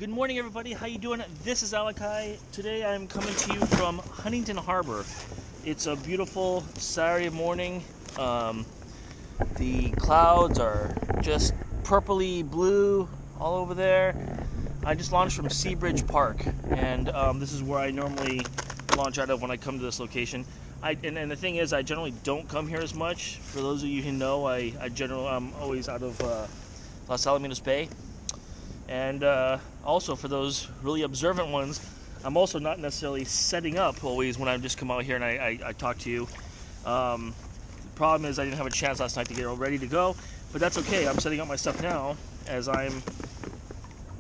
Good morning, everybody. How you doing? This is Alakai. Today I'm coming to you from Huntington Harbor. It's a beautiful Saturday morning. The clouds are just purpley blue all over there. I just launched from Seabridge Park, and this is where I normally launch out of when I come to this location. And the thing is, I generally don't come here as much. For those of you who know, I'm always out of Los Alamitos Bay. And also for those really observant ones, I'm also not necessarily setting up always when I just come out here and I talk to you. The problem is I didn't have a chance last night to get all ready to go, but that's okay. I'm setting up my stuff now as I'm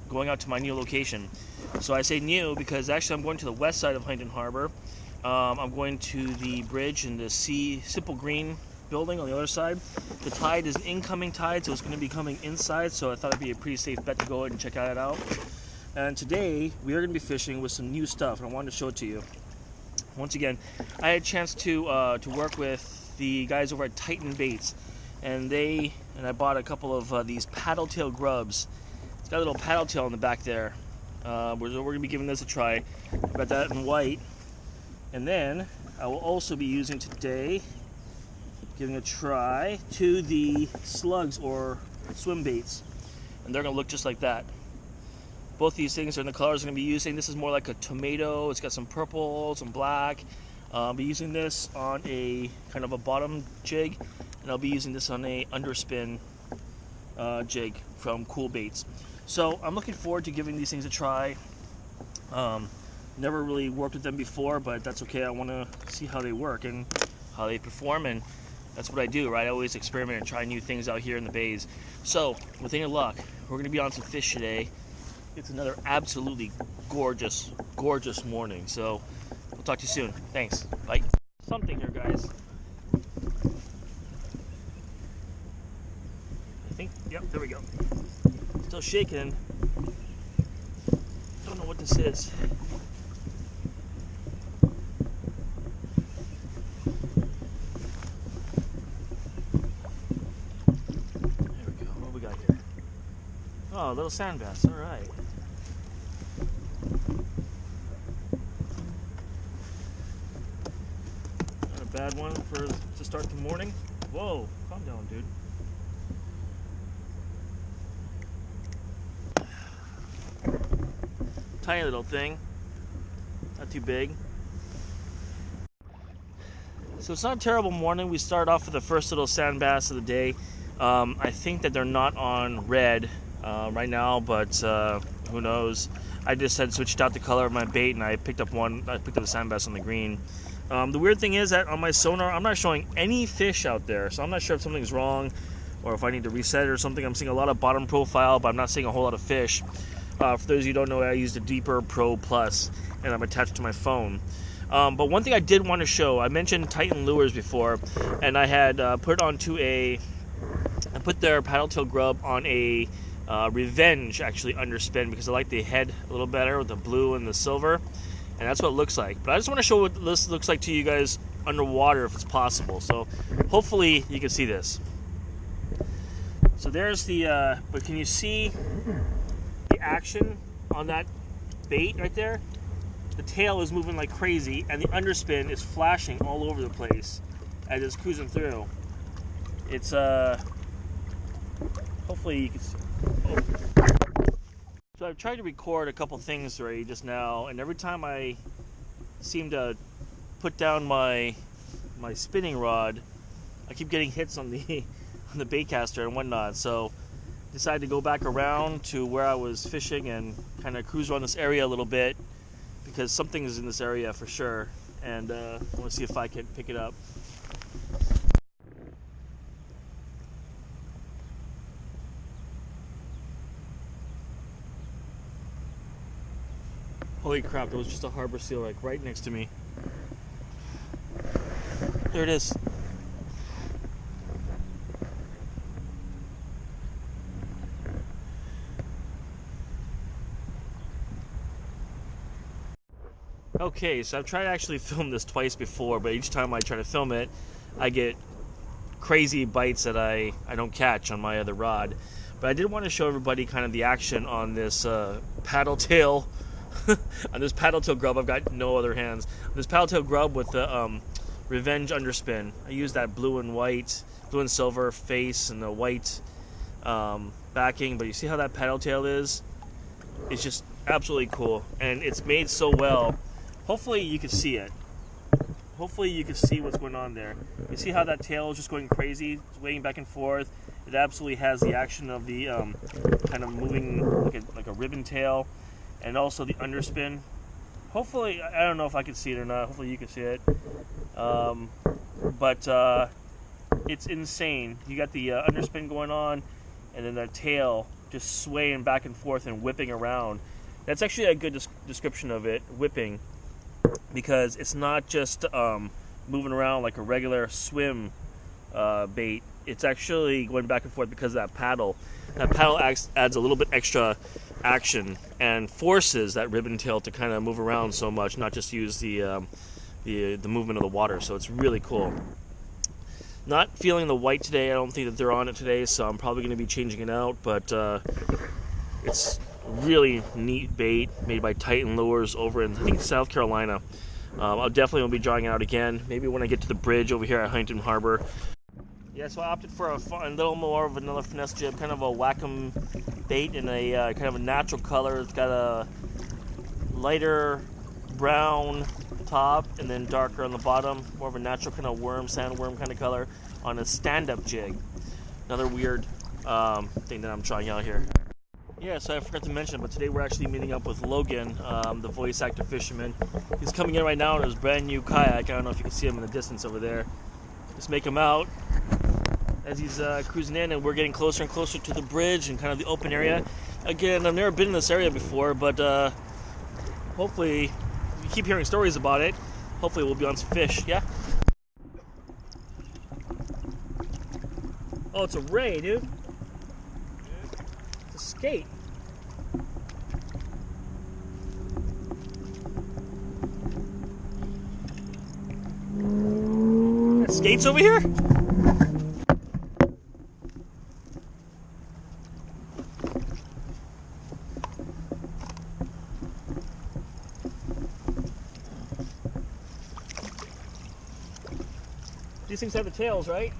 going out to my new location. So I say new because actually I'm going to the west side of Huntington Harbor. I'm going to the bridge in the Simple Green building on the other side. The tide is incoming tide, so it's going to be coming inside, so I thought it'd be a pretty safe bet to go ahead and check that out. And today we are going to be fishing with some new stuff, and I wanted to show it to you. Once again, I had a chance to work with the guys over at Titan Baits, and I bought a couple of these paddle tail grubs. It's got a little paddle tail in the back there. We're going to be giving this a try. I've got that in white, and then I will also be using today, giving a try to the slugs or swim baits, and they're going to look just like that. Both these things are in the colors I'm going to be using. This is more like a tomato. It's got some purple, some black. I'll be using this on a kind of a bottom jig, and I'll be using this on a underspin jig from Cool Baits. So I'm looking forward to giving these things a try. Never really worked with them before, but that's okay. I want to see how they work and how they perform, and that's what I do, right? I always experiment and try new things out here in the bays. So, with any luck, we're going to be on some fish today. It's another absolutely gorgeous, gorgeous morning. So, we'll talk to you soon. Thanks. Bye. Something here, guys. I think, yep, there we go. Still shaking. Don't know what this is. Oh, a little sand bass, all right. Not a bad one to start the morning. Whoa, calm down, dude. Tiny little thing, not too big. So it's not a terrible morning. We start off with the first little sand bass of the day. I think that they're not on red right now, but who knows. I just had switched out the color of my bait, and I picked up a sand bass on the green. The weird thing is that on my sonar I'm not showing any fish out there, so I'm not sure if something's wrong or if I need to reset it or something. I'm seeing a lot of bottom profile, but I'm not seeing a whole lot of fish. For those of you who don't know, I used a Deeper Pro Plus, and I'm attached to my phone. But one thing I did want to show, I mentioned Titan lures before, and I had put their paddle tail grub on a Revenge actually underspin, because I like the head a little better with the blue and the silver, and that's what it looks like. But I just want to show what this looks like to you guys underwater if it's possible. So hopefully you can see this. So there's the but can you see the action on that bait right there? The tail is moving like crazy, and the underspin is flashing all over the place as it's cruising through. It's hopefully you can see. Oh. So I've tried to record a couple things already just now, and every time I seem to put down my spinning rod, I keep getting hits on the baitcaster and whatnot. So I decided to go back around to where I was fishing and kind of cruise around this area a little bit, because something is in this area for sure, and I want to see if I can pick it up. Holy crap, there was just a harbor seal like right next to me. There it is. Okay, so I've tried to actually film this twice before, but each time I try to film it, I get crazy bites that I don't catch on my other rod. But I did want to show everybody kind of the action on this paddle tail, on this paddle tail grub. I've got no other hands. This paddle tail grub with the Revenge underspin. I used that blue and silver face and the white backing, but you see how that paddle tail is? It's just absolutely cool, and it's made so well. Hopefully you can see it. Hopefully you can see what's going on there. You see how that tail is just going crazy, swaying back and forth. It absolutely has the action of the kind of moving like a ribbon tail, and also the underspin. Hopefully, I don't know if I can see it or not. Hopefully you can see it. But it's insane. You got the underspin going on, and then the tail just swaying back and forth and whipping around. That's actually a good description of it, whipping, because it's not just moving around like a regular swim bait. It's actually going back and forth because of that paddle. That paddle adds a little bit extra action and forces that ribbon tail to kind of move around so much, not just use the movement of the water. So it's really cool. Not feeling the white today. I don't think that they're on it today, so I'm probably going to be changing it out. But it's really neat bait made by Titan Lures over in, I think, South Carolina. I'll definitely be drawing it out again. Maybe when I get to the bridge over here at Huntington Harbor. Yeah, so I opted for a little more of another finesse jib, kind of a whack-em bait in a kind of a natural color. It's got a lighter brown top and then darker on the bottom, more of a natural kind of sandworm kind of color on a stand-up jig. Another weird thing that I'm trying out here. Yeah, so I forgot to mention, but today we're actually meeting up with Logan, the voice actor fisherman. He's coming in right now in his brand new kayak. I don't know if you can see him in the distance over there. Just make him out as he's cruising in, and we're getting closer and closer to the bridge and kind of the open area. Again, I've never been in this area before, but hopefully, we keep hearing stories about it. Hopefully we'll be on some fish, yeah? Oh, it's a ray, dude. It's a skate. Got skates over here? These things have the tails, right?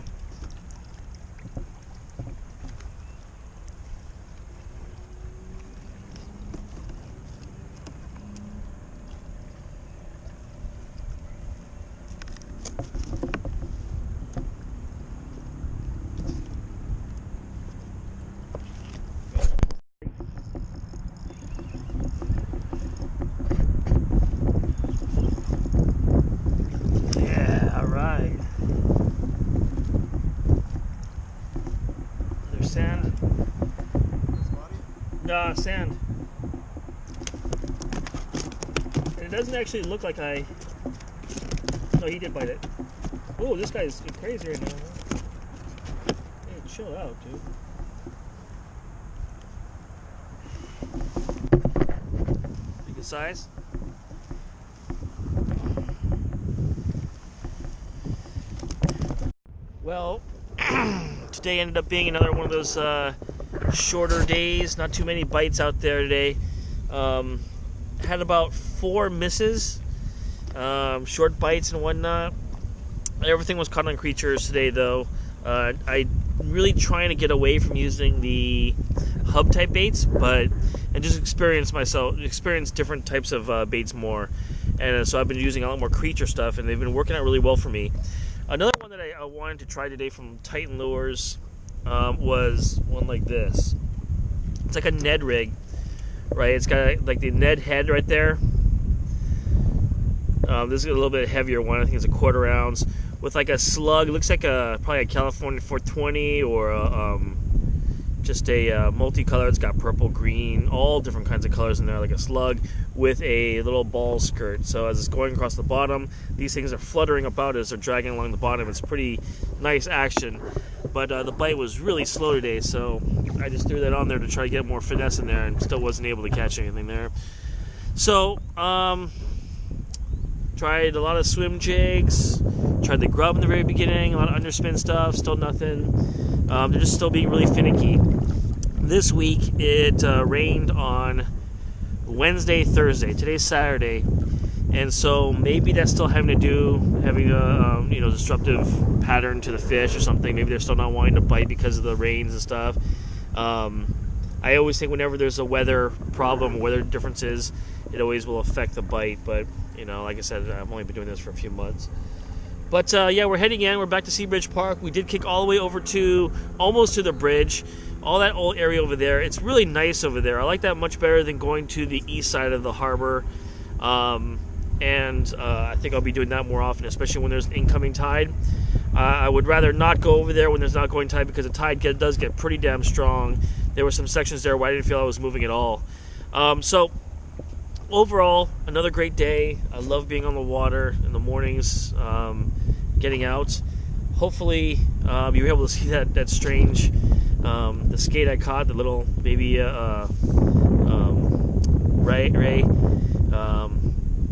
Sand. Sand. And it doesn't actually look like No, he did bite it. Oh, this guy's crazy right now. Hey, chill out, dude. Good size. Well, today ended up being another one of those shorter days. Not too many bites out there today. Had about 4 misses, short bites and whatnot. Everything was caught on creatures today, though. I'm really trying to get away from using the hub type baits, and just experience different types of baits more. And so I've been using a lot more creature stuff, and they've been working out really well for me. Another one that I wanted to try today from Titan Lures was one like this. It's like a Ned rig, right? It's got like the Ned head right there. This is a little bit heavier one. I think it's a 1/4 ounce with like a slug. It looks like probably a California 420 or just a multicolor. It's got purple, green, all different kinds of colors in there, like a slug with a little ball skirt. So as it's going across the bottom, these things are fluttering about as they're dragging along the bottom. It's pretty nice action. But the bite was really slow today, so I just threw that on there to try to get more finesse in there, and still wasn't able to catch anything there. So, tried a lot of swim jigs, tried the grub in the very beginning, a lot of underspin stuff, still nothing. They're just still being really finicky. this week it rained on Wednesday, Thursday. Today's Saturday, and so maybe that's still having a disruptive pattern to the fish or something. Maybe they're still not wanting to bite because of the rains and stuff. I always think whenever there's a weather problem, weather differences, it always will affect the bite. But like I said, I've only been doing this for a few months. But yeah, we're heading in. We're back to Seabridge Park. We did kick all the way over to almost to the bridge. All that old area over there. It's really nice over there. I like that much better than going to the east side of the harbor. And I think I'll be doing that more often, especially when there's incoming tide. I would rather not go over there when there's not going tide, because the tide does get pretty damn strong. There were some sections there where I didn't feel I was moving at all. So overall, another great day. I love being on the water in the mornings, getting out. Hopefully you were able to see that strange the skate I caught, the little baby ray.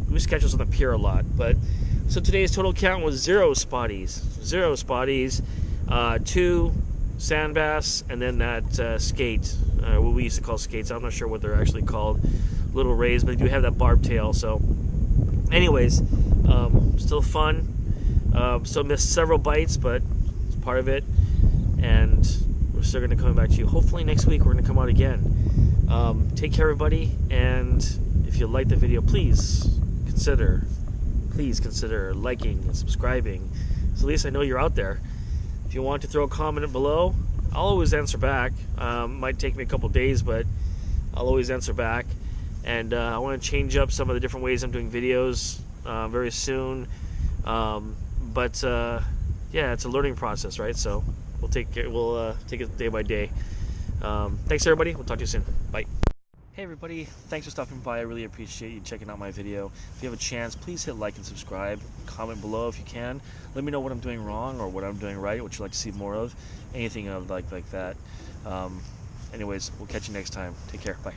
We used to catch those on the pier a lot. But so today's total count was 0 spotties, 2 sand bass, and then that skate, what we used to call skates. I'm not sure what they're actually called, little rays, but they do have that barbed tail. So anyways, still fun. Still missed several bites, but it's part of it, and we're still going to come back to you. Hopefully next week we're going to come out again. Take care, everybody, and if you like the video, please consider liking and subscribing, so at least I know you're out there. If you want to throw a comment below, I'll always answer back. Might take me a couple days, but I'll always answer back. And I want to change up some of the different ways I'm doing videos very soon. But yeah, it's a learning process, right? So we'll take it day by day. Thanks, everybody. We'll talk to you soon. Bye. Hey everybody, thanks for stopping by. I really appreciate you checking out my video. If you have a chance, please hit like and subscribe. Comment below if you can. Let me know what I'm doing wrong or what I'm doing right, what you'd like to see more of. Anything of like that. Anyways, we'll catch you next time. Take care. Bye.